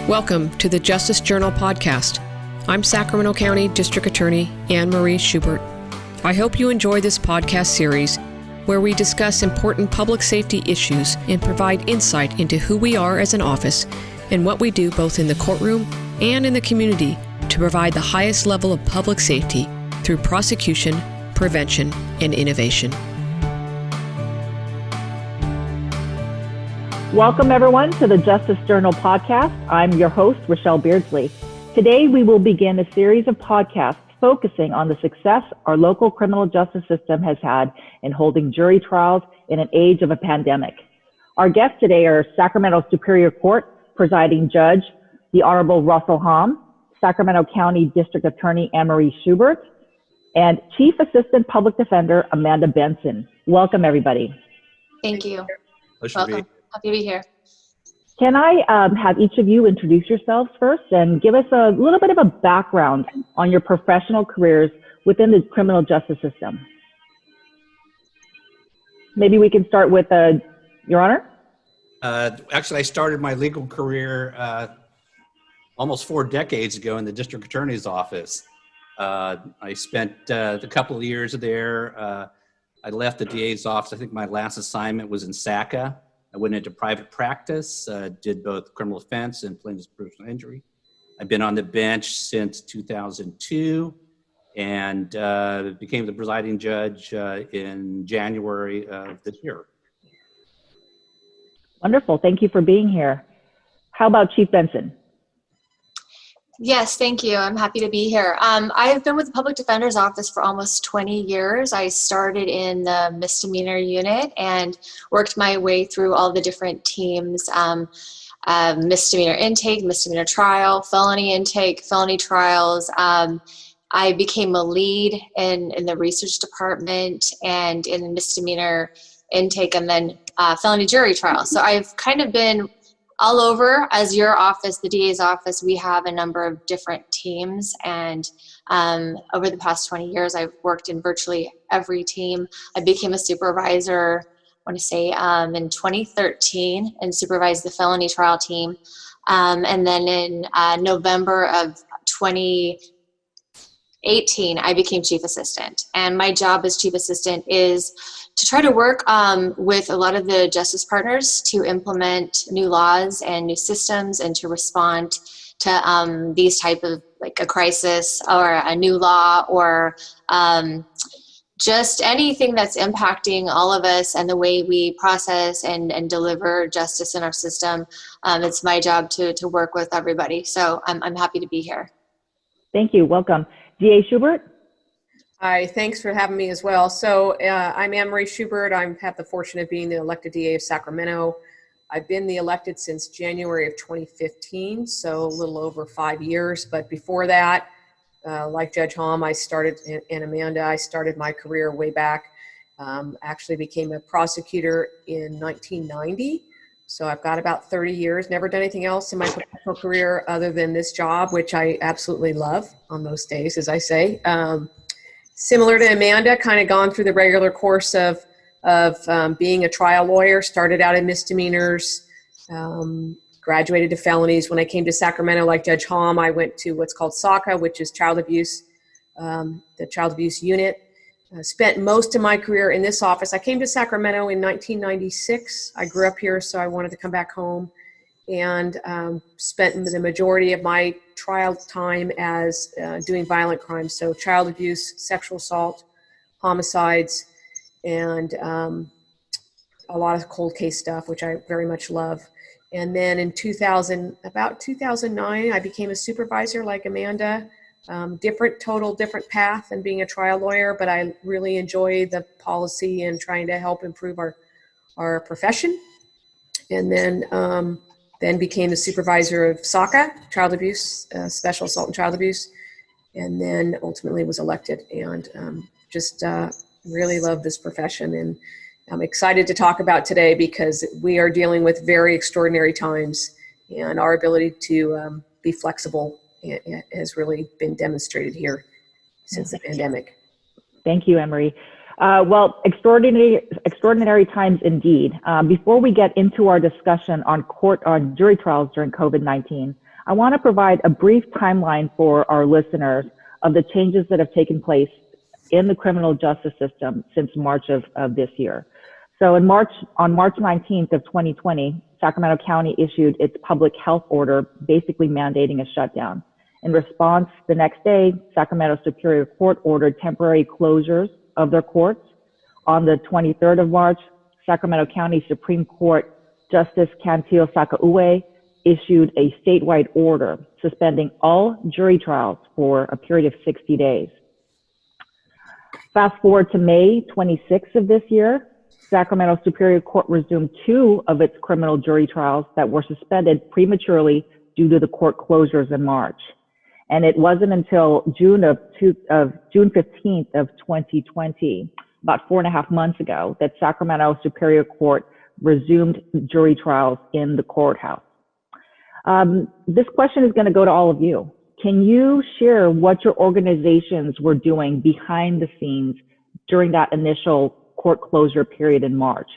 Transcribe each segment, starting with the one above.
Welcome to the Justice Journal podcast. I'm Sacramento County District Attorney Anne Marie Schubert. I hope you enjoy this podcast series where we discuss important public safety issues and provide insight into who we are as an office and what we do both in the courtroom and in the community to provide the highest level of public safety through prosecution, prevention, and innovation. Welcome, everyone, to the Justice Journal podcast. I'm your host, Rochelle Beardsley. Today, we will begin a series of podcasts focusing on the success our local criminal justice system has had in holding jury trials in an age of a pandemic. Our guests today are Sacramento Superior Court Presiding Judge, the Honorable Russell Hom, Sacramento County District Attorney Anne Marie Schubert, and Chief Assistant Public Defender Amanda Benson. Welcome, everybody. Thank you. Welcome. Happy to be here. Can I have each of you introduce yourselves first and give us a little bit of a background on your professional careers within the criminal justice system? Maybe we can start with Your Honor. Actually, I started my legal career almost 4 decades ago in the district attorney's office. I spent a couple of years there. I left the DA's office. I think my last assignment was in Saca. I went into private practice, did both criminal offense and plaintiff's personal injury. I've been on the bench since 2002 and became the presiding judge in January of this year. Wonderful. Thank you for being here. How about Chief Benson? Yes, thank you. I'm happy to be here. I've been with the Public Defender's Office for almost 20 years. I started in the misdemeanor unit and worked my way through all the different teams, misdemeanor intake, misdemeanor trial, felony intake, felony trials. I became a lead in the research department and in misdemeanor intake and then felony jury trial. So I've kind of been all over. As your office, the DA's office, we have a number of different teams, and over the past 20 years, I've worked in virtually every team. I became a supervisor, I want to say, in 2013 and supervised the felony trial team. And then in November of 2018, I became chief assistant. And my job as chief assistant is to try to work with a lot of the justice partners to implement new laws and new systems and to respond to these type of, like a crisis or a new law or just anything that's impacting all of us and the way we process and deliver justice in our system. It's my job to work with everybody. So I'm happy to be here. Thank you. Welcome. DA Schubert? Hi, thanks for having me as well. So I'm Anne Marie Schubert. I've had the fortune of being the elected DA of Sacramento. I've been the elected since January of 2015, so a little over 5 years. But before that, like Judge Hom, and Amanda, I started my career way back. Actually became a prosecutor in 1990. So I've got about 30 years, never done anything else in my professional career other than this job, which I absolutely love on most days, as I say. Similar to Amanda, kind of gone through the regular course of being a trial lawyer, started out in misdemeanors, graduated to felonies. When I came to Sacramento, like Judge Hom, I went to what's called SACA, which is child abuse, the child abuse unit. Spent most of my career in this office. I came to Sacramento in 1996. I grew up here, so I wanted to come back home, and spent the majority of my trial time as doing violent crimes, so child abuse, sexual assault, homicides, and a lot of cold case stuff, which I very much love. And then in about 2009, I became a supervisor like Amanda. Different path than being a trial lawyer, but I really enjoy the policy and trying to help improve our profession. And then became the supervisor of SACA, child abuse, special assault and child abuse, and then ultimately was elected, and just really love this profession. And I'm excited to talk about today because we are dealing with very extraordinary times, and our ability to be flexible has really been demonstrated here since the pandemic. Thank you, Anne-Marie. Well, extraordinary times indeed. Before we get into our discussion on jury trials during COVID-19, I want to provide a brief timeline for our listeners of the changes that have taken place in the criminal justice system since March of this year. So on March 19th of 2020, Sacramento County issued its public health order, basically mandating a shutdown. In response, the next day, Sacramento Superior Court ordered temporary closures of their courts. On the 23rd of March, Sacramento County Supreme Court Justice Cantil-Sakauye issued a statewide order suspending all jury trials for a period of 60 days. Fast forward to May 26th of this year, Sacramento Superior Court resumed 2 of its criminal jury trials that were suspended prematurely due to the court closures in March. And it wasn't until June 15th of 2020, about 4.5 months ago, that Sacramento Superior Court resumed jury trials in the courthouse. This question is going to go to all of you. Can you share what your organizations were doing behind the scenes during that initial court closure period in March,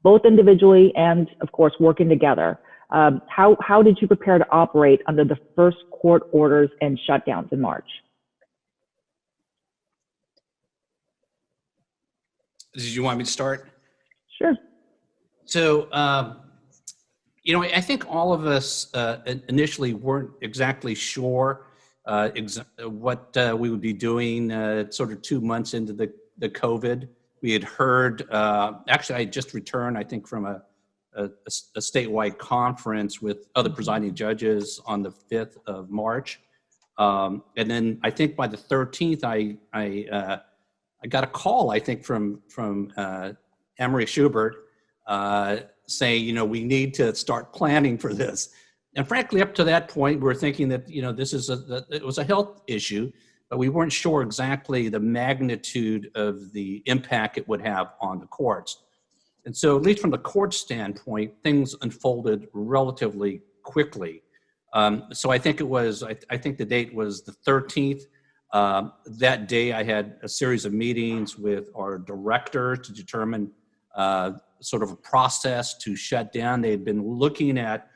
both individually and, of course, working together? How did you prepare to operate under the first court orders and shutdowns in March? Did you want me to start? Sure. So, I think all of us initially weren't exactly sure what we would be doing sort of 2 months into the COVID. We had heard, actually I just returned, I think, from a statewide conference with other presiding judges on the 5th of March. And then I think by the 13th, I got a call, I think, from Anne-Marie Schubert saying, we need to start planning for this. And frankly, up to that point, we were thinking that, this is it was a health issue, but we weren't sure exactly the magnitude of the impact it would have on the courts. And so, at least from the court standpoint, things unfolded relatively quickly. So I think I think the date was the 13th. That day, I had a series of meetings with our director to determine sort of a process to shut down. They had been looking at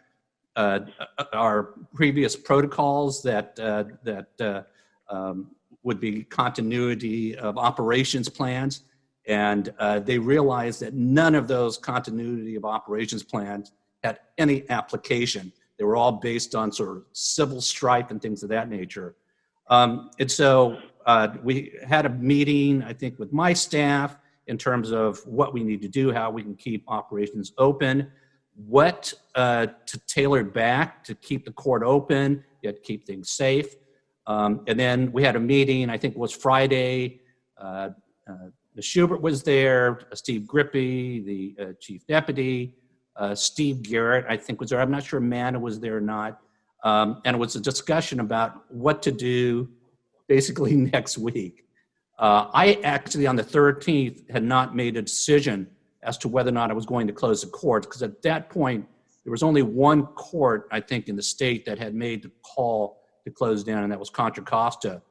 our previous protocols that would be continuity of operations plans. And they realized that none of those continuity of operations plans had any application. They were all based on sort of civil strife and things of that nature. And so we had a meeting, I think, with my staff in terms of what we need to do, how we can keep operations open, what to tailor back to keep the court open, yet keep things safe. And then we had a meeting, I think it was Friday. The Schubert was there, Steve Grippy, the chief deputy, Steve Garrett, I think was there. I'm not sure Amanda was there or not. And it was a discussion about what to do basically next week. I actually, on the 13th, had not made a decision as to whether or not I was going to close the court, because at that point, there was only one court, I think, in the state that had made the call to close down, and that was Contra Costa.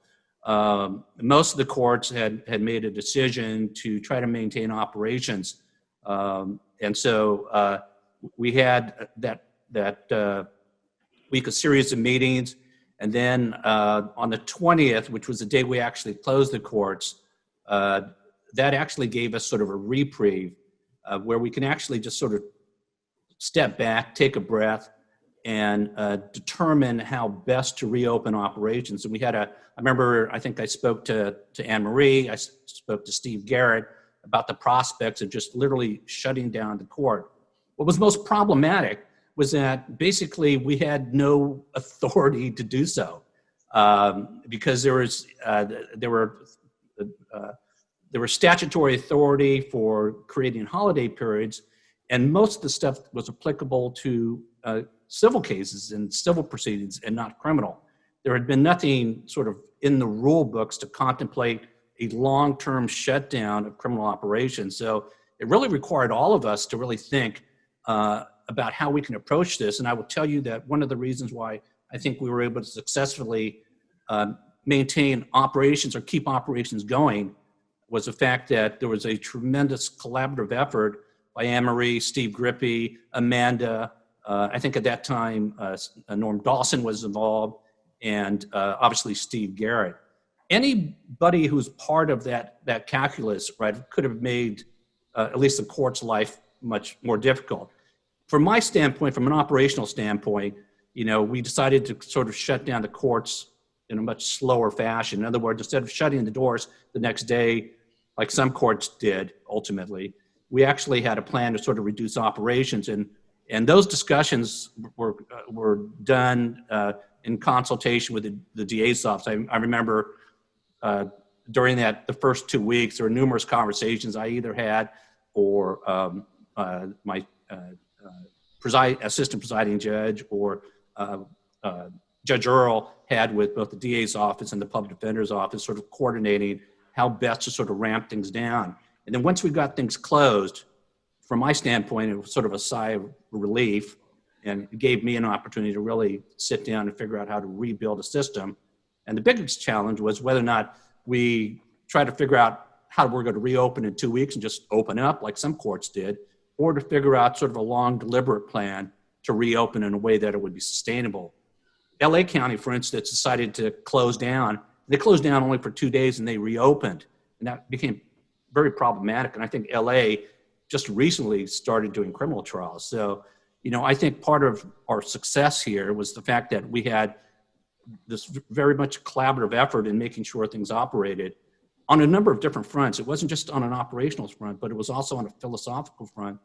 Most of the courts had made a decision to try to maintain operations. And so we had that week a series of meetings. And then on the 20th, which was the day we actually closed the courts, that actually gave us sort of a reprieve where we can actually just sort of step back, take a breath, and determine how best to reopen operations. And we had I remember, I think I spoke to Anne-Marie, I spoke to Steve Garrett about the prospects of just literally shutting down the court. What was most problematic was that basically we had no authority to do so because there was statutory authority for creating holiday periods, and most of the stuff was applicable to civil cases and civil proceedings and not criminal. There had been nothing sort of in the rule books to contemplate a long-term shutdown of criminal operations. So it really required all of us to really think about how we can approach this. And I will tell you that one of the reasons why I think we were able to successfully maintain operations or keep operations going was the fact that there was a tremendous collaborative effort by Anne-Marie, Steve Grippy, Amanda, I think at that time, Norm Dawson was involved, and obviously Steve Garrett. Anybody who's part of that calculus, right, could have made at least the court's life much more difficult. From my standpoint, from an operational standpoint, we decided to sort of shut down the courts in a much slower fashion. In other words, instead of shutting the doors the next day, like some courts did ultimately, we actually had a plan to sort of reduce operations. And those discussions were done in consultation with the DA's office. I remember during the first 2 weeks, there were numerous conversations I either had or my assistant presiding judge or Judge Earl had with both the DA's office and the public defender's office, sort of coordinating how best to sort of ramp things down. And then once we got things closed, from my standpoint, it was sort of a sigh of relief, and it gave me an opportunity to really sit down and figure out how to rebuild a system. And the biggest challenge was whether or not we try to figure out how we're going to reopen in 2 weeks and just open up like some courts did, or to figure out sort of a long, deliberate plan to reopen in a way that it would be sustainable. LA County, for instance, decided to close down. They closed down only for 2 days and they reopened. And that became very problematic. And I think LA just recently started doing criminal trials. So, I think part of our success here was the fact that we had this very much collaborative effort in making sure things operated on a number of different fronts. It wasn't just on an operational front, but it was also on a philosophical front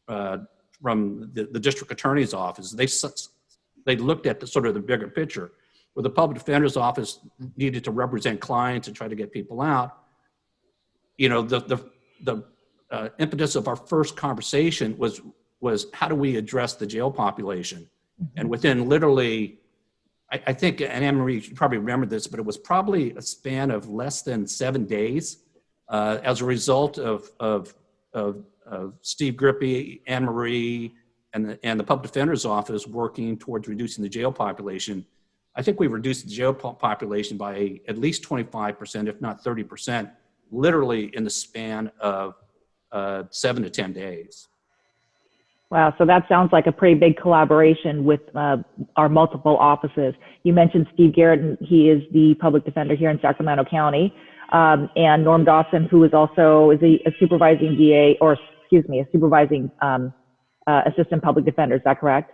from the district attorney's office. They looked at the bigger picture, where the public defender's office needed to represent clients and try to get people out. The impetus of our first conversation was how do we address the jail population? And within literally, I think, and Anne-Marie, you probably remember this, but it was probably a span of less than 7 days as a result of Steve Grippy, Anne-Marie, and the public defender's office working towards reducing the jail population. I think we reduced the jail population by at least 25%, if not 30%, literally in the span of 7 to 10 days. Wow, so that sounds like a pretty big collaboration with our multiple offices. You mentioned Steve Garrett, and he is the public defender here in Sacramento County, and Norm Dawson, who is also a supervising DA, or excuse me, a supervising assistant public defender. Is that correct?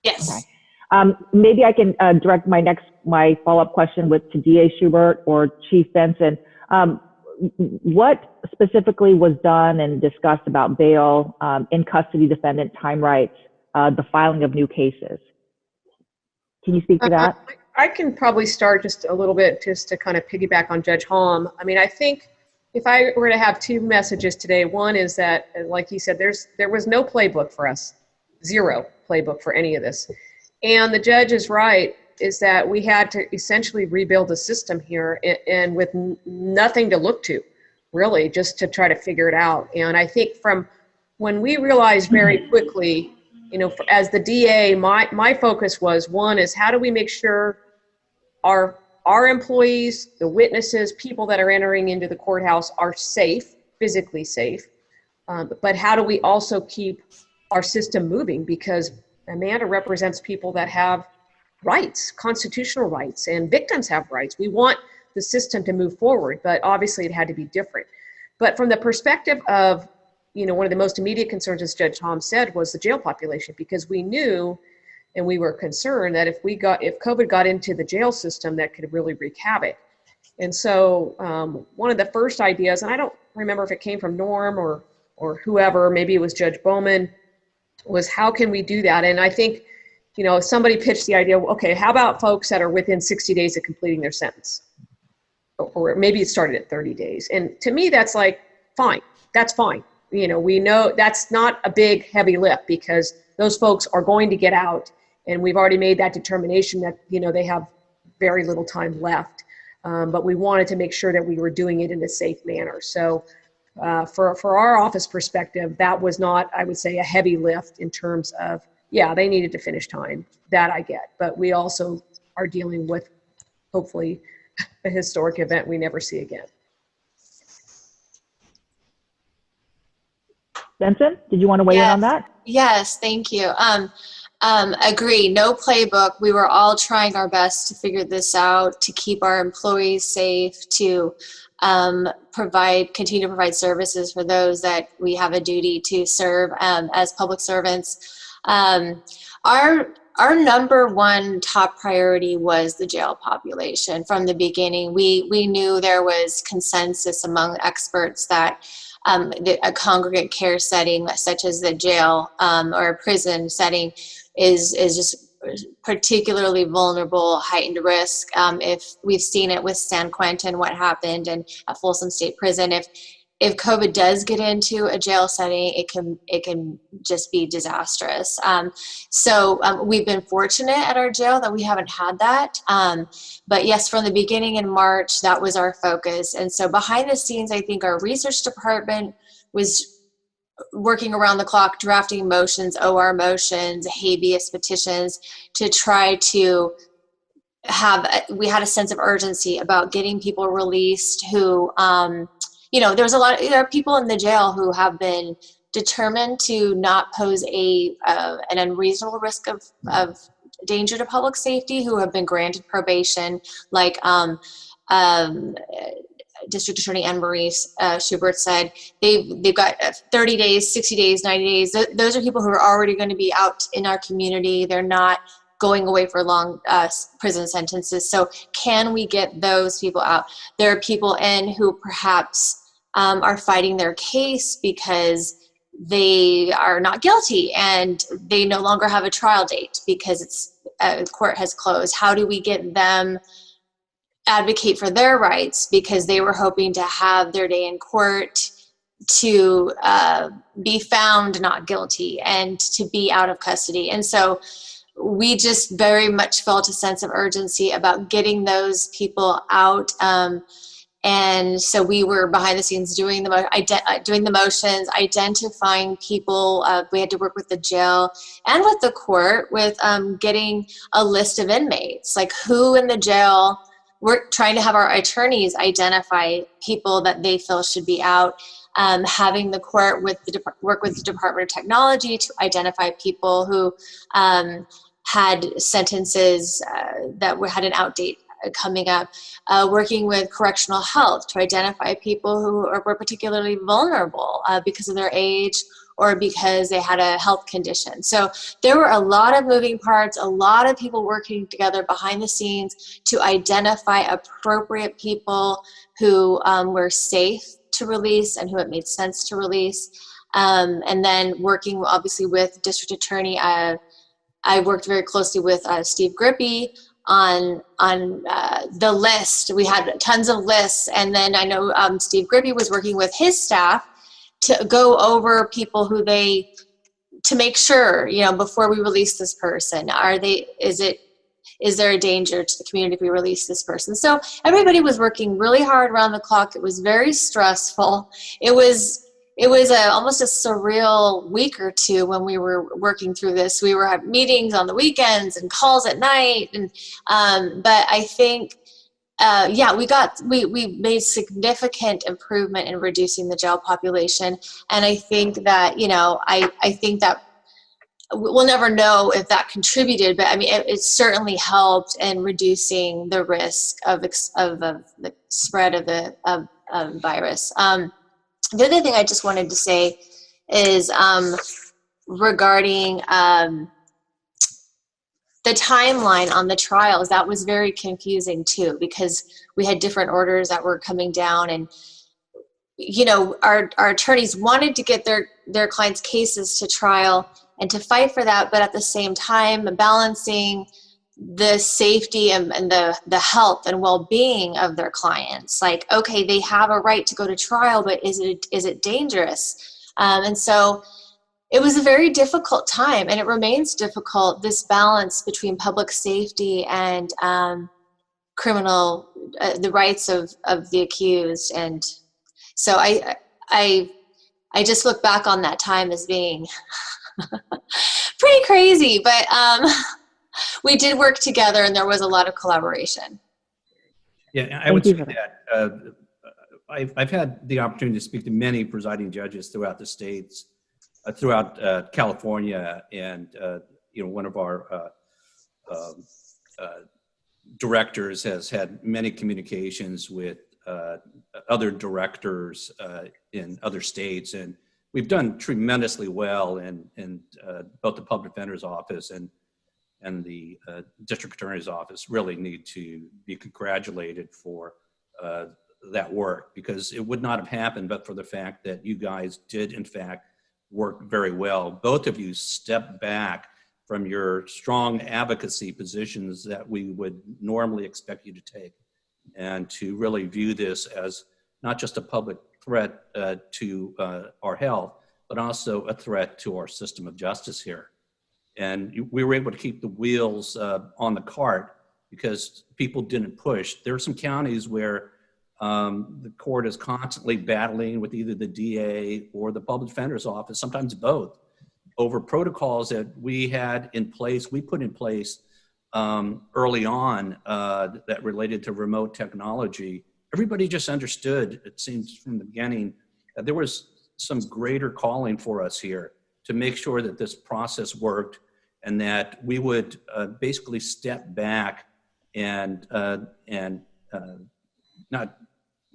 Yes. Okay. Maybe I can direct my follow-up question to DA Schubert or Chief Benson. What specifically was done and discussed about bail, in custody defendant time rights, the filing of new cases? Can you speak to that? I can probably start just a little bit just to kind of piggyback on Judge Halm. I mean, I think if I were to have two messages today, one is that, like he said, there was no playbook for us, zero playbook for any of this. And the judge is right, is that we had to essentially rebuild the system here and with nothing to look to, really, just to try to figure it out. And I think from when we realized very quickly, as the DA, my focus was, one is how do we make sure our employees, the witnesses, people that are entering into the courthouse are safe, physically safe, but how do we also keep our system moving? Because Amanda represents people that have rights, constitutional rights, and victims have rights. We want the system to move forward, but obviously it had to be different. But from the perspective of, one of the most immediate concerns, as Judge Tom said, was the jail population, because we knew and we were concerned that if COVID got into the jail system, that could really wreak havoc. And so one of the first ideas, and I don't remember if it came from Norm or whoever, maybe it was Judge Bowman, was how can we do that? And I think, somebody pitched the idea, okay, how about folks that are within 60 days of completing their sentence? Or maybe it started at 30 days. And to me, that's like, fine, that's fine. We know that's not a big, heavy lift, because those folks are going to get out. And we've already made that determination that, they have very little time left. But we wanted to make sure that we were doing it in a safe manner. So for our office perspective, that was not, I would say, a heavy lift in terms of, yeah, they needed to finish time. That I get. But we also are dealing with, hopefully, a historic event we never see again. Benson, did you want to weigh in on that? Yes, thank you. Agree. No playbook. We were all trying our best to figure this out, to keep our employees safe, to continue to provide services for those that we have a duty to serve as public servants. Our number one top priority was the jail population. From the beginning, we knew there was consensus among experts that a congregate care setting, such as the jail or a prison setting, is just particularly vulnerable, heightened risk. If we've seen it with San Quentin, what happened, and at Folsom State Prison, if COVID does get into a jail setting, it can just be disastrous. So we've been fortunate at our jail that we haven't had that. But yes, from the beginning in March, that was our focus. And so behind the scenes, I think our research department was working around the clock, drafting motions, OR motions, habeas petitions, to try to we had a sense of urgency about getting people released who, there are people in the jail who have been determined to not pose an unreasonable risk of danger to public safety, who have been granted probation, like District Attorney Anne-Marie Schubert said. They've got 30 days, 60 days, 90 days. Those are people who are already going to be out in our community. They're not going away for long prison sentences. So can we get those people out? There are people in who perhaps are fighting their case because they are not guilty and they no longer have a trial date because court has closed. How do we get them advocate for their rights because they were hoping to have their day in court, to be found not guilty and to be out of custody? And so we just very much felt a sense of urgency about getting those people out. And so we were behind the scenes doing the motions, identifying people. We had to work with the jail and with the court with getting a list of inmates, like who in the jail. We're trying to have our attorneys identify people that they feel should be out. Having the court work with the Department of Technology to identify people who had sentences that had an outdate coming up. Working with correctional health to identify people who were particularly vulnerable because of their age or because they had a health condition. So there were a lot of moving parts, a lot of people working together behind the scenes to identify appropriate people who were safe to release and who it made sense to release. And then working obviously with District Attorney, I worked very closely with Steve Grippy on the list. We had tons of lists, and then I know Steve Grippy was working with his staff to go over people to make sure, before we release this person, is there a danger to the community if we release this person? So everybody was working really hard around the clock. It was very stressful. It was almost a surreal week or two when we were working through this. We were having meetings on the weekends and calls at night, and but I think we made significant improvement in reducing the jail population, and I think that I think that we'll never know if that contributed, but I mean it certainly helped in reducing the risk of the spread of the virus. The other thing I just wanted to say is regarding the timeline on the trials. That was very confusing too, because we had different orders that were coming down, and our attorneys wanted to get their clients' cases to trial and to fight for that, but at the same time balancing the safety and the health and well-being of their clients. Like, okay, they have a right to go to trial, but is it dangerous? And so it was a very difficult time, and it remains difficult, this balance between public safety and the rights of the accused. And so I just look back on that time as being pretty crazy, but we did work together, and there was a lot of collaboration. Yeah, I would say that I've had the opportunity to speak to many presiding judges throughout the states, throughout California, and one of our directors has had many communications with other directors in other states, and we've done tremendously well in both the public defender's office and the district attorney's office. Really need to be congratulated for that work, because it would not have happened but for the fact that you guys did in fact work very well. Both of you stepped back from your strong advocacy positions that we would normally expect you to take, and to really view this as not just a public threat to our health, but also a threat to our system of justice here. And we were able to keep the wheels on the cart because people didn't push. There are some counties where the court is constantly battling with either the DA or the public defender's office, sometimes both, over protocols that we had in place, we put in place early on that related to remote technology. Everybody just understood, it seems from the beginning, that there was some greater calling for us here to make sure that this process worked, and that we would basically step back and not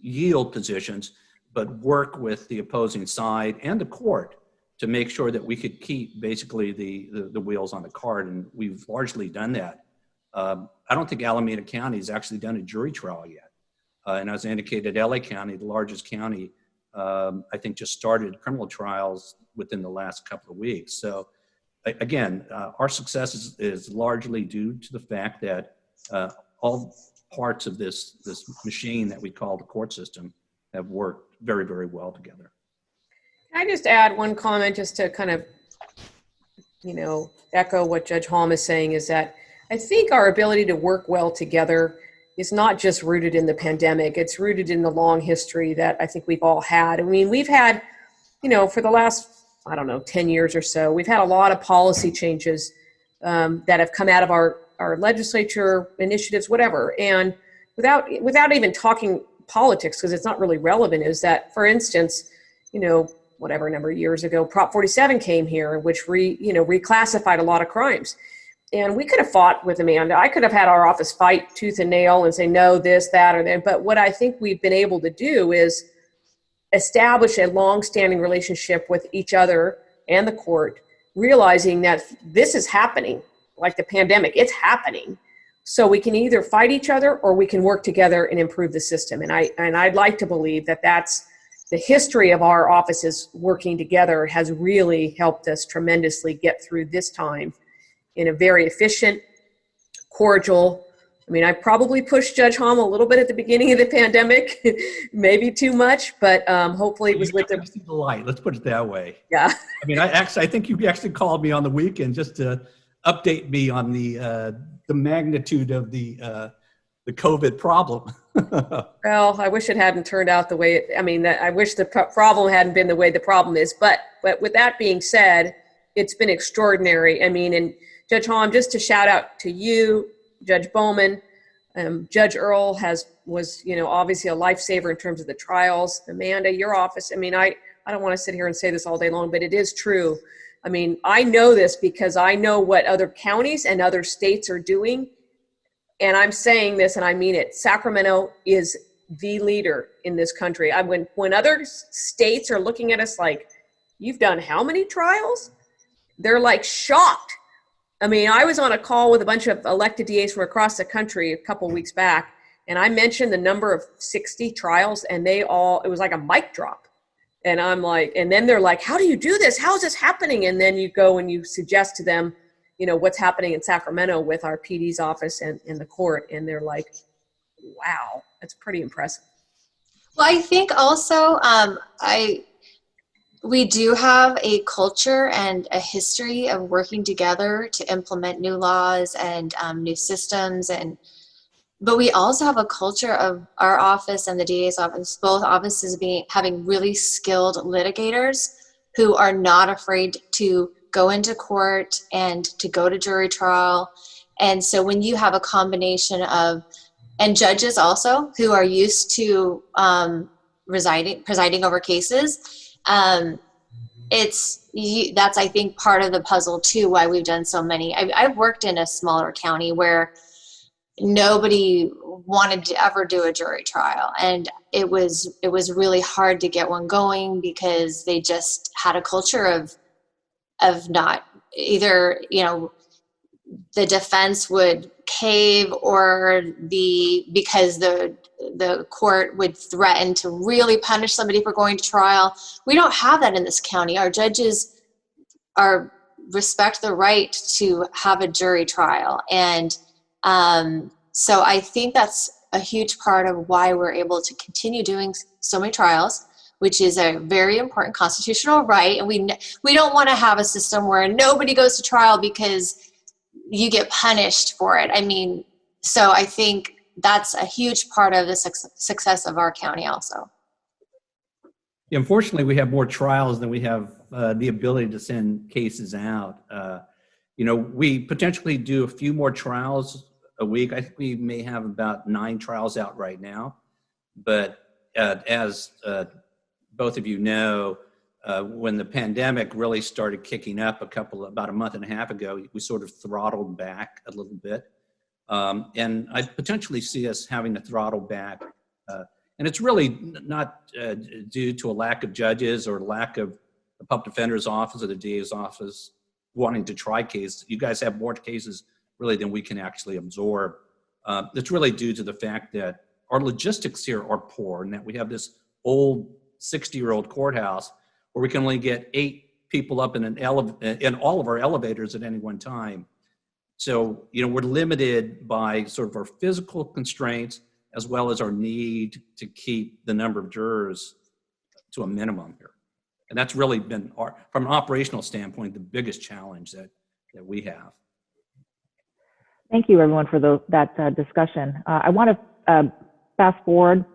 yield positions, but work with the opposing side and the court to make sure that we could keep basically the wheels on the cart, and we've largely done that. I don't think Alameda County has actually done a jury trial yet. And as I indicated, LA County, the largest county, I think just started criminal trials within the last couple of weeks. So again, our success is largely due to the fact that all parts of this machine that we call the court system have worked very, very well together. Can I just add one comment just to kind of, echo what Judge Halm is saying, is that I think our ability to work well together is not just rooted in the pandemic. It's rooted in the long history that I think we've all had. I mean, we've had, for the last, 10 years or so, we've had a lot of policy changes that have come out of our legislature initiatives, whatever. And without even talking politics, because it's not really relevant, is that, for instance, whatever number of years ago, Prop 47 came here, which reclassified a lot of crimes. And we could have fought with Amanda. I could have had our office fight tooth and nail and say, no, this, that, or that. But what I think we've been able to do is establish a long-standing relationship with each other and the court, realizing that this is happening, like the pandemic, it's happening. So we can either fight each other or we can work together and improve the system. And I'd like to believe that that's the history of our offices working together has really helped us tremendously get through this time in a very efficient, cordial. I mean, I probably pushed Judge Halm a little bit at the beginning of the pandemic, maybe too much, but hopefully it was with the light. Let's put it that way. Yeah. I mean, I think you actually called me on the weekend just to update me on the magnitude of the COVID problem. Well, I wish it hadn't turned out the way I wish the problem hadn't been the way the problem is. But with that being said, it's been extraordinary. I mean, and Judge Halm, just to shout out to you, Judge Bowman, Judge Earl was obviously a lifesaver in terms of the trials. Amanda, your office. I mean, I don't want to sit here and say this all day long, but it is true. I mean, I know this because I know what other counties and other states are doing. And I'm saying this and I mean it. Sacramento is the leader in this country. When other states are looking at us like, you've done how many trials? They're like shocked. I mean, I was on a call with a bunch of elected DAs from across the country a couple of weeks back, and I mentioned the number of 60 trials, and it was like a mic drop. And I'm like, and then they're like, how do you do this? How is this happening? And then you go and you suggest to them, what's happening in Sacramento with our PD's office and the court. And they're like, wow, that's pretty impressive. Well, I think also we do have a culture and a history of working together to implement new laws and new systems. But we also have a culture of our office and the DA's office, both offices having really skilled litigators who are not afraid to go into court and to go to jury trial. And so when you have a combination and judges also who are used to presiding over cases, that's, I think, part of the puzzle too, why we've done so many. I've worked in a smaller county where nobody wanted to ever do a jury trial, and it was really hard to get one going because they just had a culture of not either, the defense would cave, or because the court would threaten to really punish somebody for going to trial. We don't have that in this county. Our judges respect the right to have a jury trial. And so I think that's a huge part of why we're able to continue doing so many trials, which is a very important constitutional right. And we don't want to have a system where nobody goes to trial because you get punished for it. I mean, so I think that's a huge part of the success of our county also. Yeah, unfortunately, we have more trials than we have the ability to send cases out. We potentially do a few more trials a week. I think we may have about 9 trials out right now. But as both of you know, when the pandemic really started kicking up about a month and a half ago, we sort of throttled back a little bit. And I potentially see us having to throttle back. And it's really not due to a lack of judges or lack of the public defender's office or the DA's office wanting to try cases. You guys have more cases really than we can actually absorb. It's really due to the fact that our logistics here are poor, and that we have this old 60-year-old courthouse where we can only get 8 people up in all of our elevators at any one time. So, we're limited by sort of our physical constraints as well as our need to keep the number of jurors to a minimum here. And that's really been, from an operational standpoint, the biggest challenge that we have. Thank you, everyone, for that discussion. I want to fast forward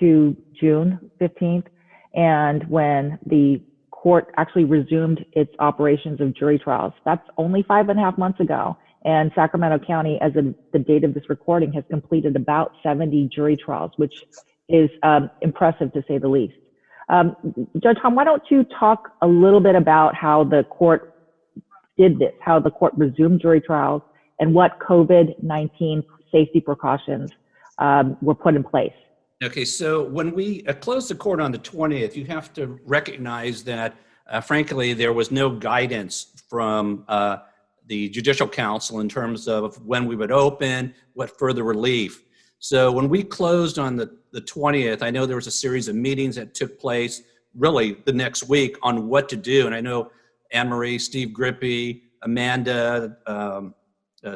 to June 15th, and when the court actually resumed its operations of jury trials. That's only 5.5 months ago. And Sacramento County, as of the date of this recording, has completed about 70 jury trials, which is impressive to say the least. Judge Hom, why don't you talk a little bit about how the court did this, how the court resumed jury trials, and what COVID-19 safety precautions were put in place? Okay, so when we closed the court on the 20th, you have to recognize that, frankly, there was no guidance from the Judicial Council in terms of when we would open, what further relief. So when we closed on the 20th, I know there was a series of meetings that took place really the next week on what to do. And I know Anne Marie, Steve Grippy, Amanda,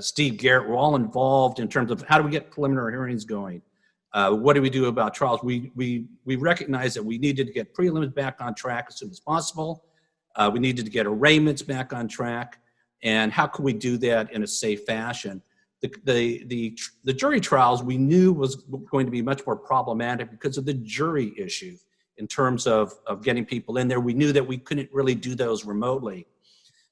Steve Garrett were all involved in terms of how do we get preliminary hearings going? What do we do about trials? We recognized that we needed to get prelims back on track as soon as possible. We needed to get arraignments back on track. And how could we do that in a safe fashion? The jury trials we knew was going to be much more problematic because of the jury issue in terms of getting people in there. We knew that we couldn't really do those remotely.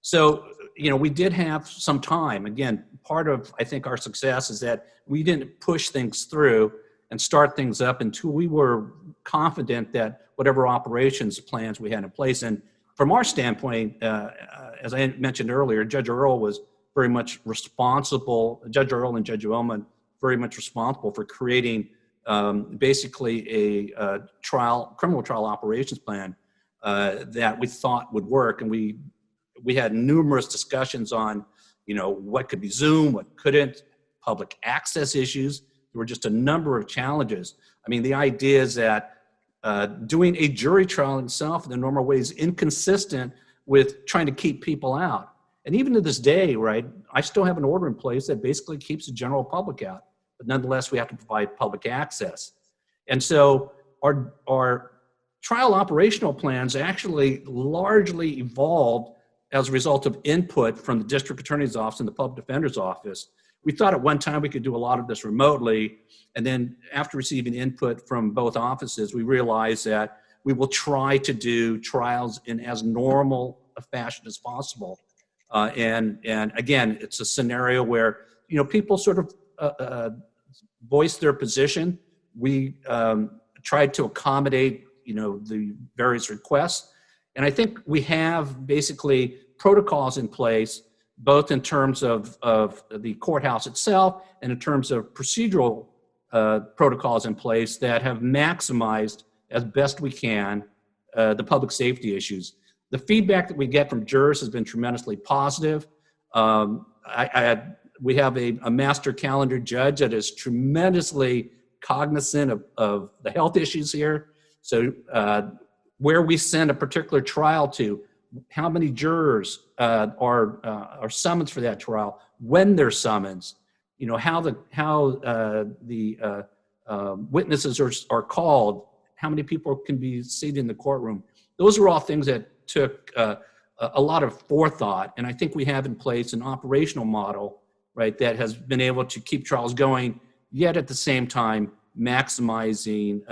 So, we did have some time. Again, part of, I think, our success is that we didn't push things through and start things up until we were confident that whatever operations plans we had in place. And from our standpoint, as I mentioned earlier, Judge Earl was very much responsible, Judge Earl and Judge Ullman, very much responsible for creating basically a criminal trial operations plan that we thought would work. And we had numerous discussions on, what could be Zoom, what couldn't, public access issues. There were just a number of challenges. I mean, the idea is that doing a jury trial itself in the normal way is inconsistent with trying to keep people out. And even to this day, right, I still have an order in place that basically keeps the general public out, but nonetheless, we have to provide public access. And so our trial operational plans actually largely evolved as a result of input from the district attorney's office and the public defender's office. We thought at one time we could do a lot of this remotely, and then after receiving input from both offices, we realized that we will try to do trials in as normal a fashion as possible. And again, it's a scenario where, people sort of voice their position. We tried to accommodate, the various requests. And I think we have basically protocols in place, both in terms of the courthouse itself and in terms of procedural protocols in place that have maximized as best we can the public safety issues. The feedback that we get from jurors has been tremendously positive. We have a master calendar judge that is tremendously cognizant of the health issues here. So where we send a particular trial to, how many jurors are summoned for that trial, when they're summoned, you know, how the witnesses are called, how many people can be seated in the courtroom. Those are all things that took a lot of forethought, and I think we have in place an operational model, right, that has been able to keep trials going, yet at the same time maximizing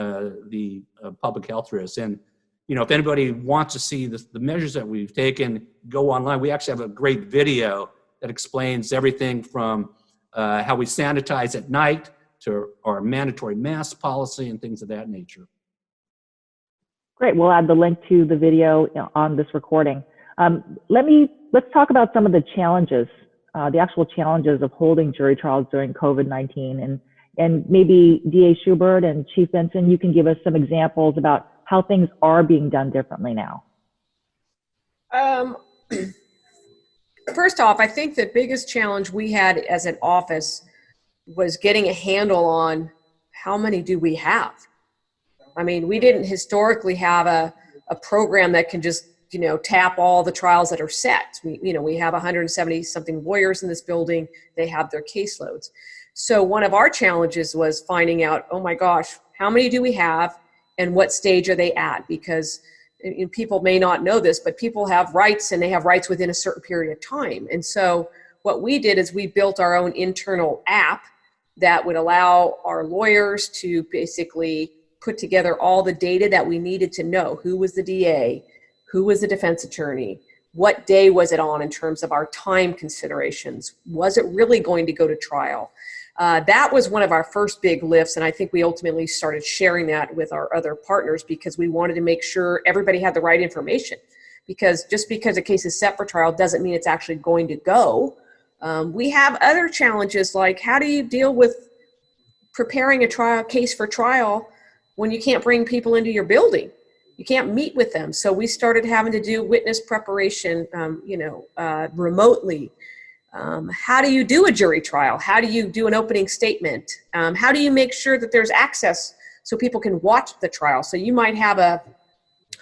the public health risks. And you know, if anybody wants to see the measures that we've taken, go online. We actually have a great video that explains everything from how we sanitize at night to our mandatory mask policy and things of that nature. Great. We'll add the link to the video on this recording. Let's talk about some of the challenges, the actual challenges of holding jury trials during COVID-19. And maybe DA Schubert and Chief Benson, you can give us some examples about how things are being done differently now. First off, I think the biggest challenge we had as an office was getting a handle on how many do we have. I mean, we didn't historically have a program that can just, you know, tap all the trials that are set. We have 170 something lawyers in this building. They have their caseloads. So one of our challenges was finding out, oh my gosh, how many do we have and what stage are they at? Because people may not know this, but people have rights, and they have rights within a certain period of time. And so what we did is we built our own internal app that would allow our lawyers to basically put together all the data that we needed to know. Who was the DA? Who was the defense attorney? What day was it on in terms of our time considerations? Was it really going to go to trial? That was one of our first big lifts, and I think we ultimately started sharing that with our other partners because we wanted to make sure everybody had the right information. Because just because a case is set for trial doesn't mean it's actually going to go. We have other challenges, like how do you deal with preparing a case for trial when you can't bring people into your building? You can't meet with them. So we started having to do witness preparation, remotely. How do you do a jury trial? How do you do an opening statement? How do you make sure that there's access so people can watch the trial? So you might have a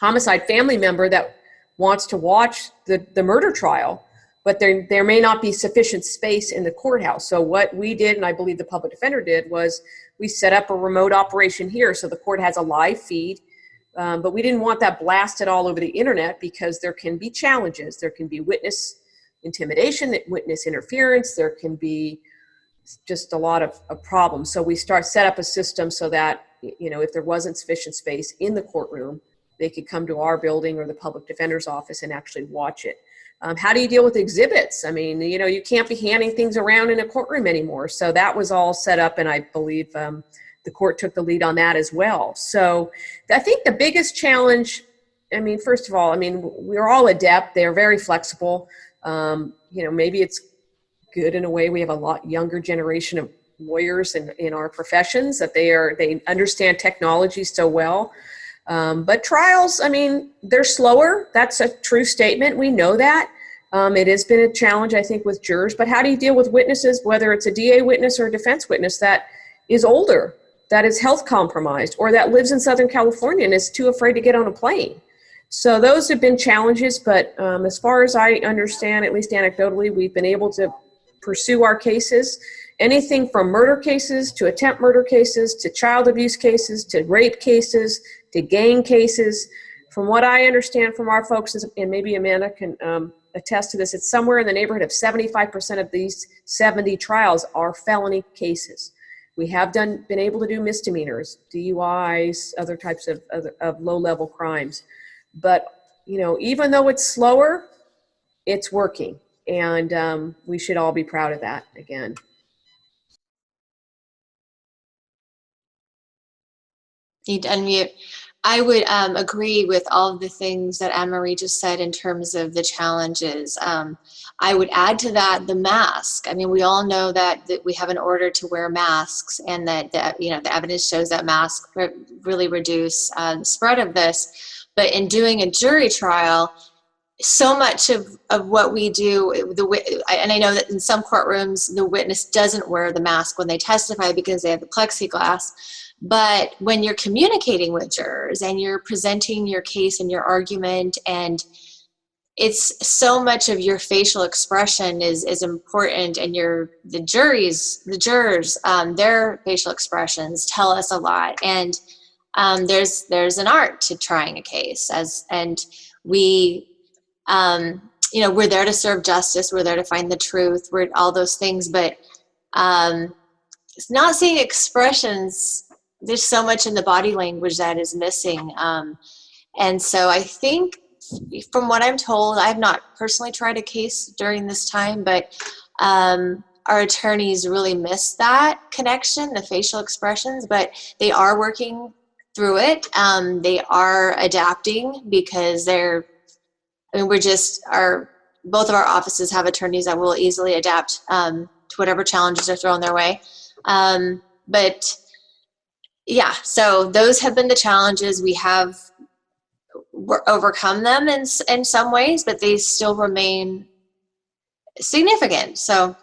homicide family member that wants to watch the murder trial, but there may not be sufficient space in the courthouse. So what we did, and I believe the public defender did, was we set up a remote operation here. So the court has a live feed, but we didn't want that blasted all over the internet because there can be challenges. There can be witness intimidation, witness interference, there can be just a lot of problems. So we set up a system so that, you know, if there wasn't sufficient space in the courtroom, they could come to our building or the public defender's office and actually watch it. How do you deal with exhibits? I mean, you know, you can't be handing things around in a courtroom anymore. So that was all set up, and I believe the court took the lead on that as well. So I think the biggest challenge, I mean, first of all, I mean, we're all adept. They're very flexible. Maybe it's good in a way. We have a lot younger generation of lawyers in our professions that they understand technology so well. But trials, I mean, they're slower. That's a true statement. We know that. It has been a challenge, I think, with jurors. But how do you deal with witnesses, whether it's a DA witness or a defense witness that is older, that is health compromised, or that lives in Southern California and is too afraid to get on a plane? So those have been challenges, but as far as I understand, at least anecdotally, we've been able to pursue our cases. Anything from murder cases to attempt murder cases to child abuse cases to rape cases to gang cases. From what I understand from our folks, and maybe Amanda can attest to this, it's somewhere in the neighborhood of 75% of these 70 trials are felony cases. We have been able to do misdemeanors, DUIs, other types of low-level crimes. But, you know, even though it's slower, it's working. And we should all be proud of that again. Need to unmute. I would agree with all of the things that Anne-Marie just said in terms of the challenges. I would add to that the mask. I mean, we all know that we have an order to wear masks, and that the evidence shows that masks really reduce the spread of this. But in doing a jury trial, so much of what we do, and I know that in some courtrooms, the witness doesn't wear the mask when they testify because they have the plexiglass. But when you're communicating with jurors and you're presenting your case and your argument, and it's so much of your facial expression is important, and the jurors, their facial expressions tell us a lot. And there's an art to trying a case, and we, we're there to serve justice. We're there to find the truth. We're all those things, but it's not seeing expressions. There's so much in the body language that is missing. And so I think, from what I'm told, I have not personally tried a case during this time, but our attorneys really miss that connection, the facial expressions, but they are working through it. They are adapting because both of our offices have attorneys that will easily adapt to whatever challenges are thrown their way. But yeah, so those have been the challenges. We have overcome them in some ways, but they still remain significant. So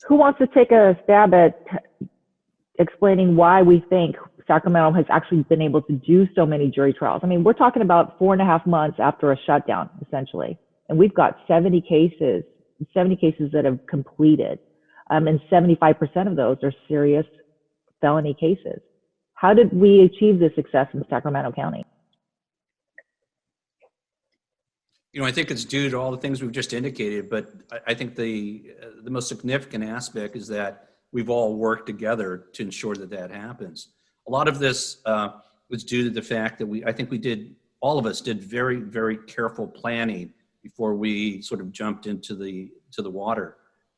who wants to take a stab at explaining why we think Sacramento has actually been able to do so many jury trials? I mean, we're talking about 4.5 months after a shutdown, essentially, and we've got 70 cases that have completed. And 75% of those are serious felony cases. How did we achieve this success in Sacramento County? I think it's due to all the things we've just indicated, but I think the most significant aspect is that we've all worked together to ensure that happens. A lot of this was due to the fact that all of us did very, very careful planning before we sort of jumped into the water.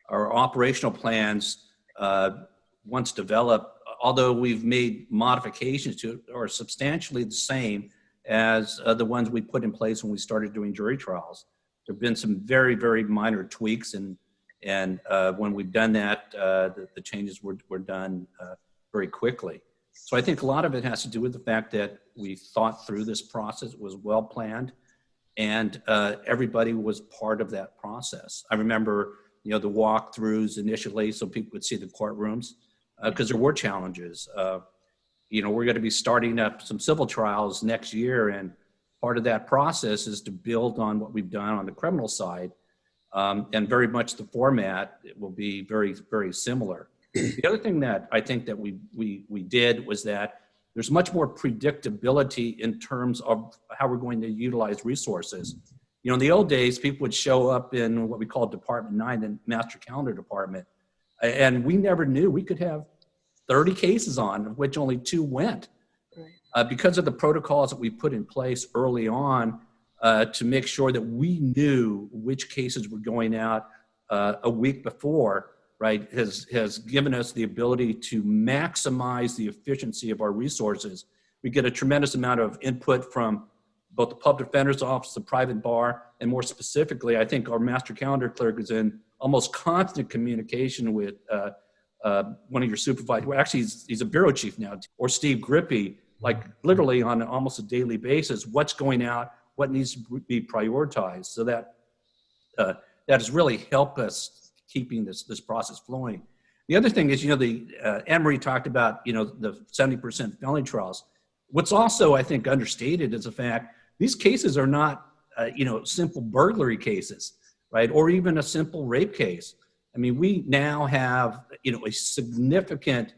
Our operational plans, once developed, although we've made modifications to it, are substantially the same as the ones we put in place when we started doing jury trials. There have been some very, very minor tweaks, and when we've done that, the changes were done very quickly. So I think a lot of it has to do with the fact that we thought through this process. It was well planned, and everybody was part of that process. I remember the walkthroughs initially so people could see the courtrooms, because there were challenges. We're going to be starting up some civil trials next year, and part of that process is to build on what we've done on the criminal side, and very much the format will be very, very similar. The other thing that I think that we did was that there's much more predictability in terms of how we're going to utilize resources. In the old days, people would show up in what we call Department 9, the Master Calendar Department, and we never knew. We could have 30 cases on, of which only 2 went. Right. Because of the protocols that we put in place early on to make sure that we knew which cases were going out a week before, right, has given us the ability to maximize the efficiency of our resources. We get a tremendous amount of input from both the public defender's office, the private bar, and more specifically, I think our master calendar clerk is in almost constant communication with one of your supervisors. Well, actually, he's a bureau chief now, or Steve Grippy, like literally on almost a daily basis, what's going out, what needs to be prioritized. So that has really helped us keeping this process flowing. The other thing is, Anne-Marie talked about, the 70% felony trials. What's also, I think, understated is the fact these cases are not, simple burglary cases, right? Or even a simple rape case. I mean, we now have, a significant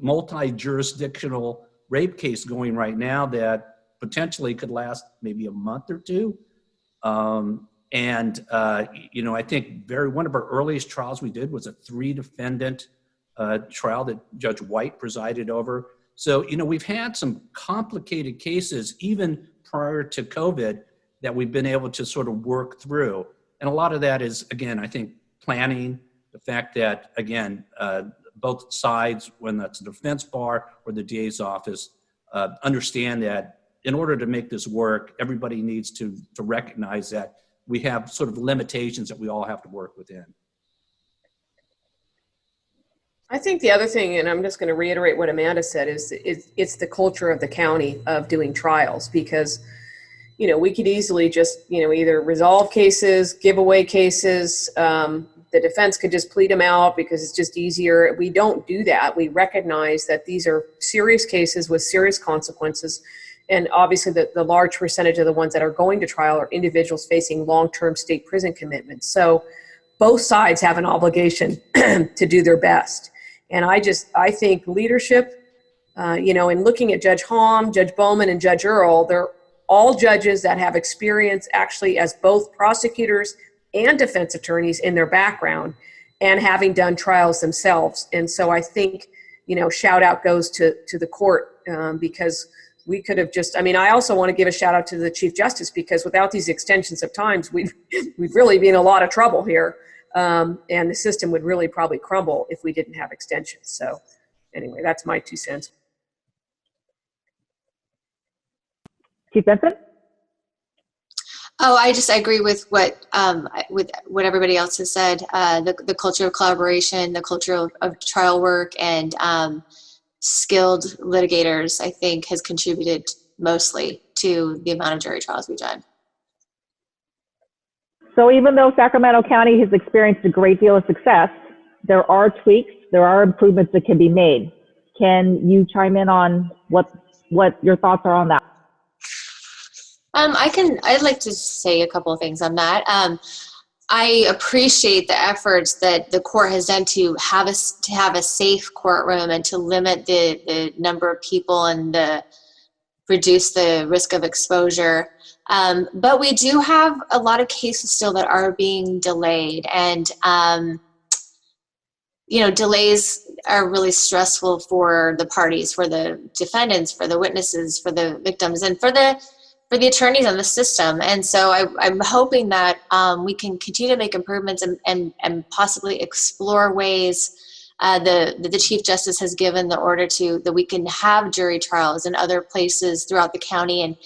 multi-jurisdictional rape case going right now that potentially could last maybe a month or 2. I think one of our earliest trials we did was a 3-defendant trial that Judge White presided over. So, we've had some complicated cases even prior to COVID that we've been able to sort of work through. And a lot of that is, again, I think planning, the fact that, again, both sides, when that's the defense bar or the DA's office, understand that in order to make this work, everybody needs to recognize that we have sort of limitations that we all have to work within. I think the other thing, and I'm just going to reiterate what Amanda said, is it's the culture of the county of doing trials, because, we could easily just, either resolve cases, give away cases. The defense could just plead them out because it's just easier. We don't do that. We recognize that these are serious cases with serious consequences. And obviously the large percentage of the ones that are going to trial are individuals facing long-term state prison commitments. So both sides have an obligation to do their best. And I think leadership, in looking at Judge Hom, Judge Bowman, and Judge Earl, they're all judges that have experience actually as both prosecutors and defense attorneys in their background and having done trials themselves. And so I think, shout out goes to the court because we could have just, I also want to give a shout out to the Chief Justice, because without these extensions of times, we've really been in a lot of trouble here. And the system would really probably crumble if we didn't have extensions. So anyway, that's my 2 cents. Chief Benson? Oh, I agree with what everybody else has said. The culture of collaboration, the culture of trial work, and skilled litigators, I think, has contributed mostly to the amount of jury trials we've done. So even though Sacramento County has experienced a great deal of success, there are tweaks, there are improvements that can be made. Can you chime in on what your thoughts are on that? I'd like to say a couple of things on that. I appreciate the efforts that the court has done to have a safe courtroom and to limit the number of people and reduce the risk of exposure. But we do have a lot of cases still that are being delayed, and delays are really stressful for the parties, for the defendants, for the witnesses, for the victims, and for the attorneys on the system. And so I'm hoping that we can continue to make improvements and possibly explore ways the Chief Justice has given the order that we can have jury trials in other places throughout the county. And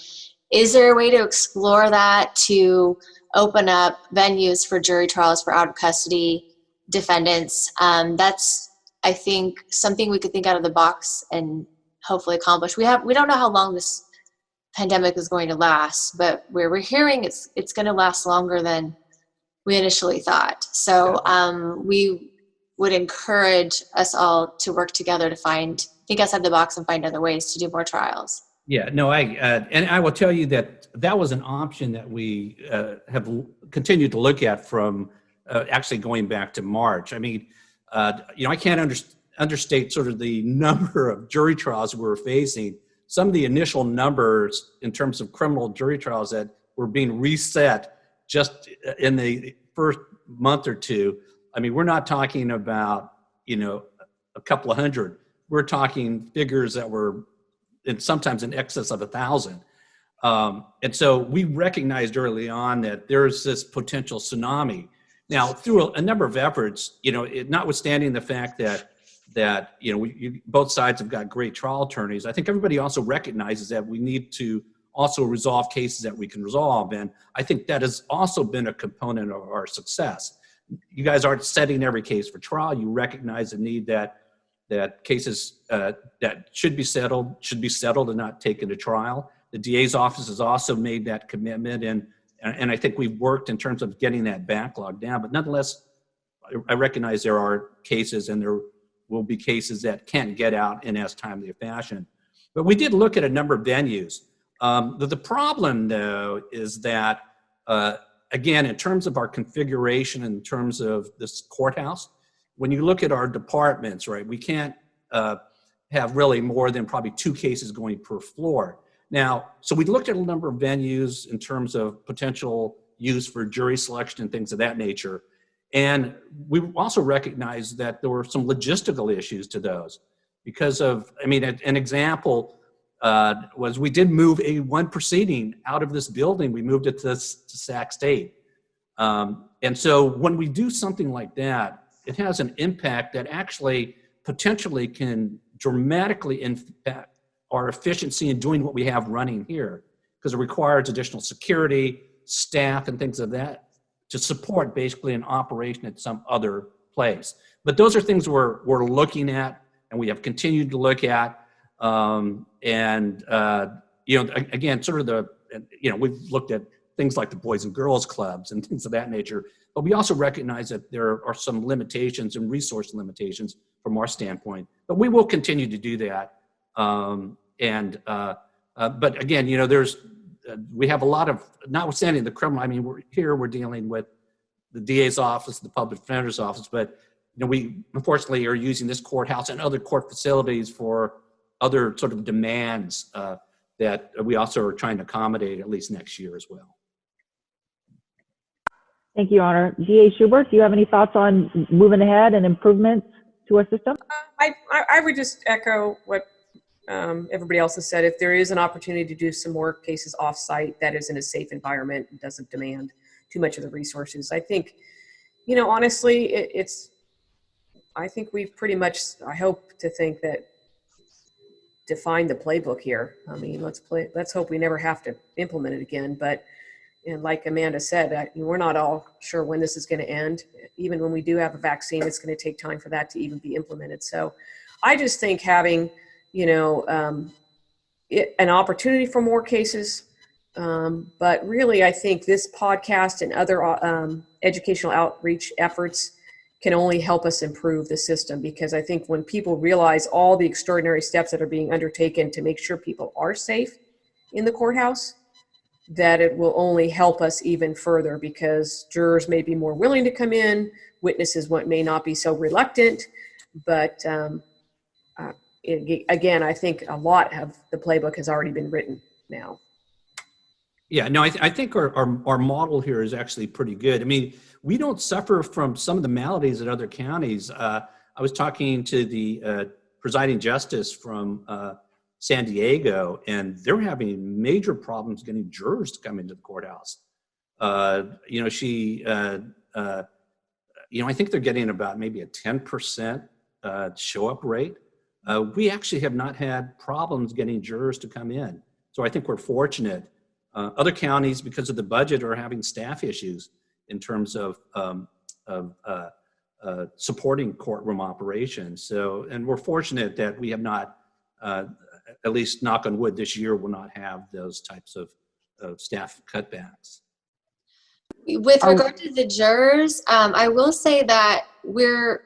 is there a way to explore that, to open up venues for jury trials for out of custody defendants? That's, I think, something we could think out of the box and hopefully accomplish. We don't know how long this pandemic is going to last, but we're hearing it's going to last longer than we initially thought. So we would encourage us all to work together to think outside the box and find other ways to do more trials. Yeah, no, and I will tell you that was an option that we have continued to look at from actually going back to March. I can't understate sort of the number of jury trials we're facing. Some of the initial numbers in terms of criminal jury trials that were being reset just in the first month or two. We're not talking about, a couple of hundred. We're talking figures that were sometimes in excess of 1,000. And so we recognized early on that there's this potential tsunami. Now, through a number of efforts, notwithstanding the fact that both sides have got great trial attorneys, I think everybody also recognizes that we need to also resolve cases that we can resolve. And I think that has also been a component of our success. You guys aren't setting every case for trial. You recognize the need that cases that should be settled and not taken to trial. The DA's office has also made that commitment, and I think we've worked in terms of getting that backlog down. But nonetheless, I recognize there are cases, and there will be cases that can't get out in as timely a fashion. But we did look at a number of venues. The problem, though, is that, again, in terms of our configuration, in terms of this courthouse, when you look at our departments, right, we can't have really more than probably 2 cases going per floor. Now, so we looked at a number of venues in terms of potential use for jury selection and things of that nature. And we also recognized that there were some logistical issues to those because of, an example was we did move one proceeding out of this building. We moved it to Sac State. And so when we do something like that, it has an impact that actually potentially can dramatically impact our efficiency in doing what we have running here, because it requires additional security, staff, and things of that to support basically an operation at some other place. But those are things we're looking at, and we have continued to look at. Again, sort of we've looked at things like the Boys and Girls Clubs and things of that nature, but we also recognize that there are some limitations and resource limitations from our standpoint, but we will continue to do that. But again, we have a lot of, notwithstanding the criminal, I mean, we're dealing with the DA's office, the public defender's office, but we unfortunately are using this courthouse and other court facilities for other sort of demands that we also are trying to accommodate at least next year as well. Thank you, Your Honor. DA Schubert, do you have any thoughts on moving ahead and improvements to our system? I would just echo what everybody else has said. If there is an opportunity to do some more cases off-site that is in a safe environment and doesn't demand too much of the resources, I think, honestly, I think we've pretty much, I hope to think that, defined the playbook here. I mean, let's hope we never have to implement it again. But, and like Amanda said, we're not all sure when this is going to end. Even when we do have a vaccine, it's going to take time for that to even be implemented. So I just think having, an opportunity for more cases, but really I think this podcast and other educational outreach efforts can only help us improve the system, because I think when people realize all the extraordinary steps that are being undertaken to make sure people are safe in the courthouse, that it will only help us even further, because jurors may be more willing to come in, witnesses may not be so reluctant, but again, I think a lot of the playbook has already been written now. Yeah, no, I think our model here is actually pretty good. I mean, we don't suffer from some of the maladies in other counties. I was talking to the presiding justice from San Diego, and they're having major problems getting jurors to come into the courthouse. I think they're getting about maybe a 10% show up rate. We actually have not had problems getting jurors to come in. So I think we're fortunate. Other counties, because of the budget, are having staff issues in terms of supporting courtroom operations. So, and we're fortunate that we have not, at least knock on wood, this year will not have those types of staff cutbacks. With regard to the jurors, I will say that we're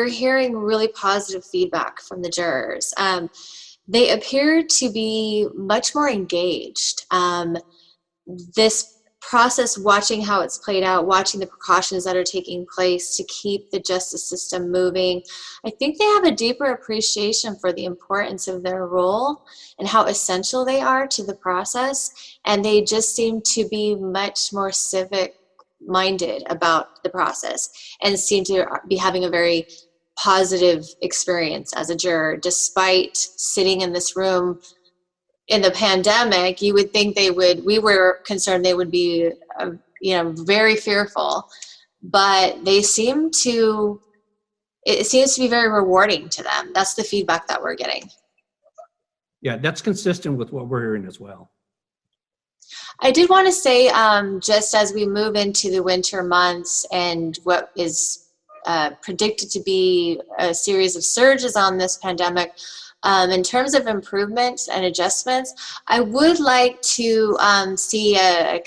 hearing really positive feedback from the jurors. They appear to be much more engaged. This process, watching how it's played out, watching the precautions that are taking place to keep the justice system moving, I think they have a deeper appreciation for the importance of their role and how essential they are to the process. And they just seem to be much more civic-minded about the process and seem to be having a very positive experience as a juror. Despite sitting in this room in the pandemic, you would think we were concerned they would be, very fearful, but it seems to be very rewarding to them. That's the feedback that we're getting. Yeah, that's consistent with what we're hearing as well. I did want to say, just as we move into the winter months and what is predicted to be a series of surges on this pandemic, in terms of improvements and adjustments, I would like to see a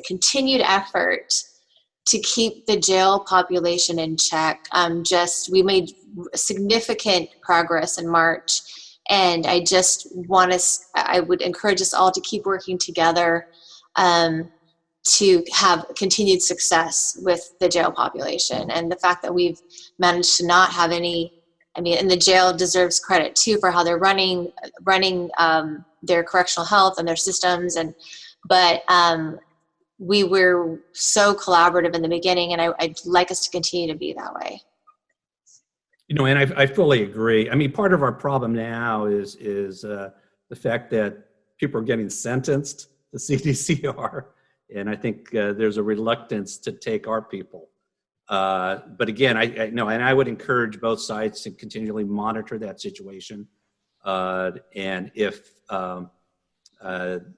continued effort to keep the jail population in check. We made significant progress in March, and I would encourage us all to keep working together to have continued success with the jail population. And the fact that we've managed to not have any, and the jail deserves credit too for how they're running their correctional health and their systems. But we were so collaborative in the beginning, and I'd like us to continue to be that way. And I fully agree. I mean, part of our problem now is the fact that people are getting sentenced to CDCR. And I think there's a reluctance to take our people. But again, I know, and I would encourage both sides to continually monitor that situation. And if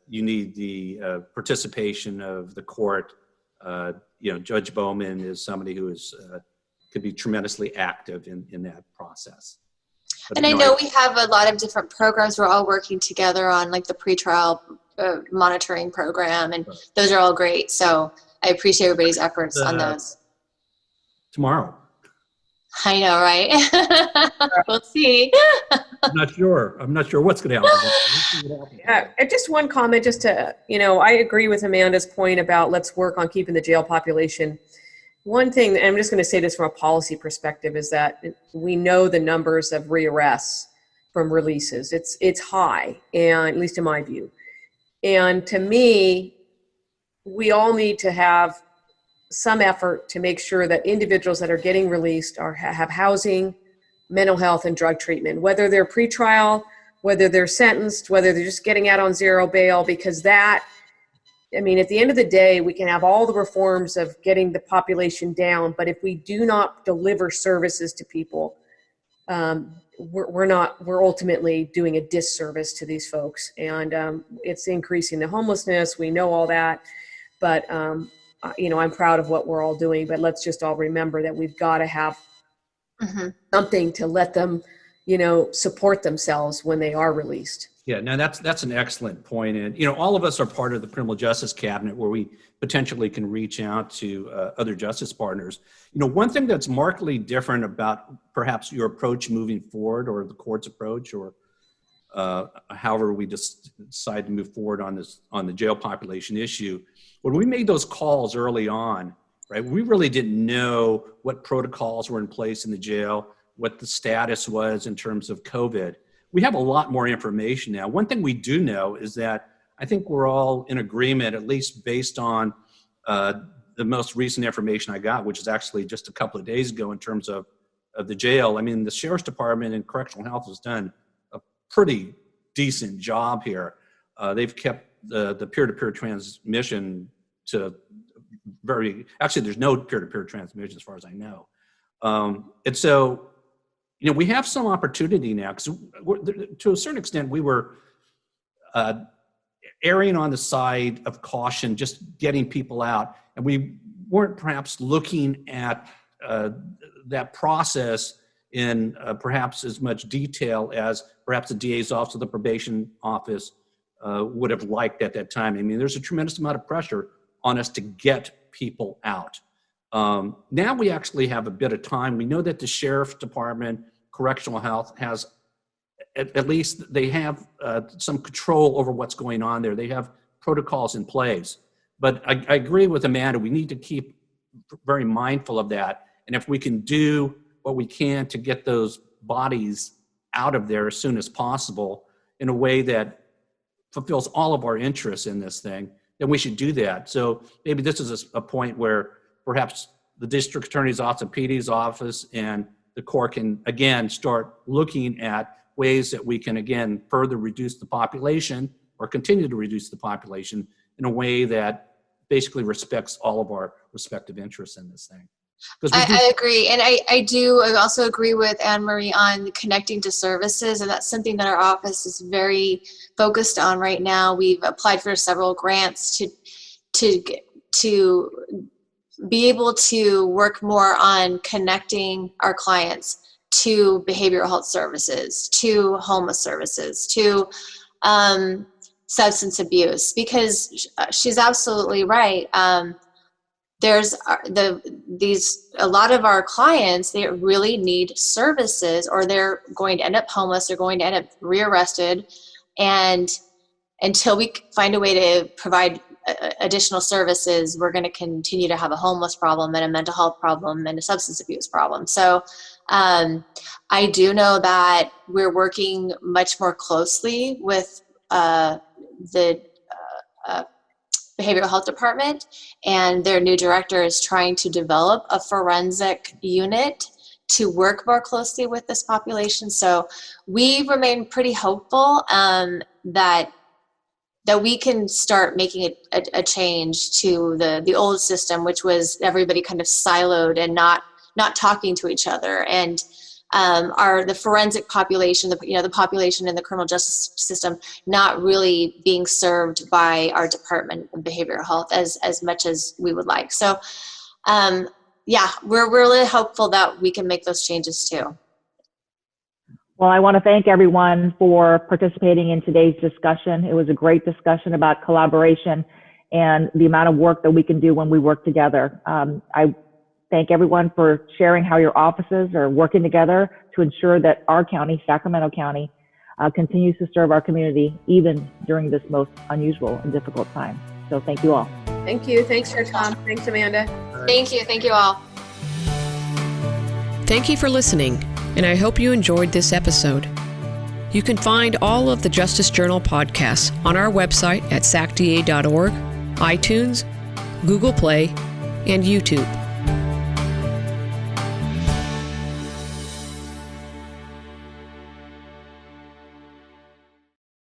you need the participation of the court, Judge Bowman is somebody who is could be tremendously active in that process. But, and I know we have a lot of different programs. We're all working together on like the pretrial monitoring program, and those are all great. So I appreciate everybody's efforts on those. Tomorrow. I know, right? We'll see. I'm not sure what's going to happen. Yeah, and just one comment, just to, I agree with Amanda's point about let's work on keeping the jail population. One thing, and I'm just going to say this from a policy perspective, is that we know the numbers of rearrests from releases. It's high, and at least in my view. And to me, we all need to have some effort to make sure that individuals that are getting released have housing, mental health, and drug treatment, whether they're pretrial, whether they're sentenced, whether they're just getting out on zero bail, because at the end of the day, we can have all the reforms of getting the population down, but if we do not deliver services to people, we're ultimately doing a disservice to these folks. And it's increasing the homelessness. We know all that, but I'm proud of what we're all doing, but let's just all remember that we've got to have something to let them, support themselves when they are released. Yeah, no, that's an excellent point. And, all of us are part of the criminal justice cabinet where we potentially can reach out to other justice partners. One thing that's markedly different about perhaps your approach moving forward, or the court's approach, or however we decide to move forward on the jail population issue. When we made those calls early on, right, we really didn't know what protocols were in place in the jail, what the status was in terms of COVID. We have a lot more information now. One thing we do know is that I think we're all in agreement, at least based on the most recent information I got, which is actually just a couple of days ago in terms of the jail. The Sheriff's Department and Correctional Health has done a pretty decent job here. They've kept the peer-to-peer transmission to actually there's no peer-to-peer transmission as far as I know. And so, we have some opportunity now, because to a certain extent we were erring on the side of caution, just getting people out, and we weren't perhaps looking at that process in perhaps as much detail as perhaps the DA's office or the probation office would have liked at that time. There's a tremendous amount of pressure on us to get people out. Now we actually have a bit of time. We know that the Sheriff's Department, Correctional Health has, at least they have some control over what's going on there. They have protocols in place. But I agree with Amanda, we need to keep very mindful of that. And if we can do what we can to get those bodies out of there as soon as possible in a way that fulfills all of our interests in this thing, then we should do that. So maybe this is a point where perhaps the district attorney's office and PD's office and the court can again start looking at ways that we can again further reduce the population or continue to reduce the population in a way that basically respects all of our respective interests in this thing. I agree. And I also agree with Anne-Marie on connecting to services. And that's something that our office is very focused on right now. We've applied for several grants to be able to work more on connecting our clients to behavioral health services, to homeless services, to substance abuse, because she's absolutely right. There's a lot of our clients, they really need services, or they're going to end up homeless, they're going to end up rearrested, and until we find a way to provide additional services, we're going to continue to have a homeless problem and a mental health problem and a substance abuse problem. So I do know that we're working much more closely with the Behavioral Health Department, and their new director is trying to develop a forensic unit to work more closely with this population. So we remain pretty hopeful that that we can start making a change to the old system, which was everybody kind of siloed and not talking to each other. And the forensic population, the population in the criminal justice system, not really being served by our Department of Behavioral Health as much as we would like. So, we're really hopeful that we can make those changes too. Well, I want to thank everyone for participating in today's discussion. It was a great discussion about collaboration and the amount of work that we can do when we work together. I thank everyone for sharing how your offices are working together to ensure that our county, Sacramento County, continues to serve our community even during this most unusual and difficult time. So thank you all. Thank you. Thanks for your time. Thanks, Amanda. Thank you. Thank you all. Thank you for listening, and I hope you enjoyed this episode. You can find all of the Justice Journal podcasts on our website at sacda.org, iTunes, Google Play, and YouTube.